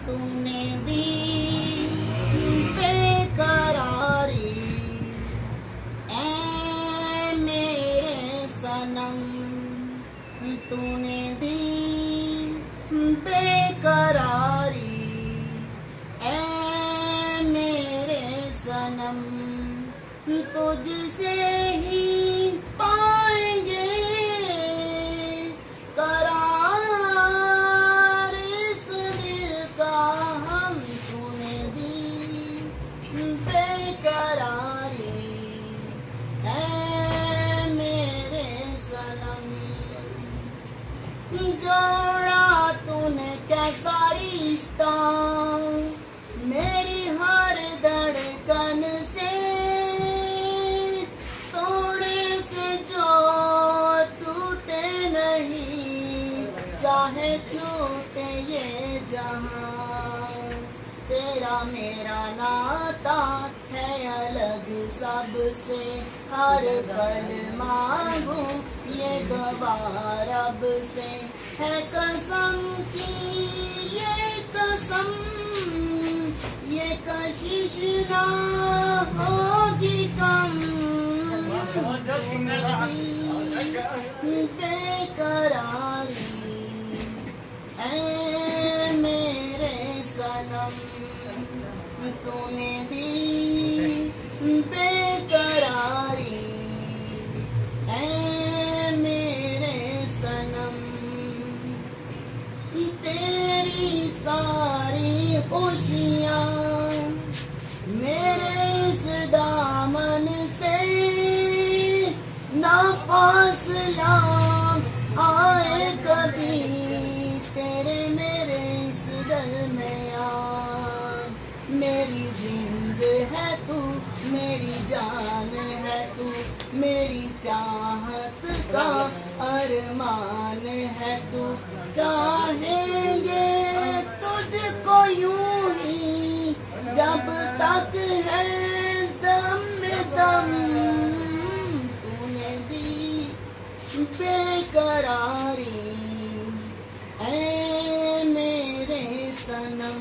तूने दी बेकरारी, ऐ मेरे सनम तूने दी बेकरारी, ऐ मेरे सनम तुझसे ही पाएंगे करार इस दिल का हम, तूने दी बेकरारी, ऐ मेरे सनम। जोड़ा तूने कैसा रिश्ता मेरी हर धड़कन से, तोड़े से जो टूटे नहीं, चाहे छूटे ये जहां। तेरा मेरा नाता है अलग सबसे, हर पल मांगू ये दुआ रब से, है कसम की ये कसम, ये कशिश ना होगी कम। बेकरारी, ऐ मेरे सनम तूने दी बेकरारी, ऐ मेरे सनम। तेरी सारी खुशियाँ मेरे इस दामन से, ना फासला आए कभी तेरे मेरे इस दरमियाँ। मेरी जिंद है तू, मेरी जान है तू, मेरी चाहत का अरमान है तू। चाहेंगे तुझको यूं ही जब तक है दम में दम, तूने दी बेकरारी, ऐ मेरे सनम।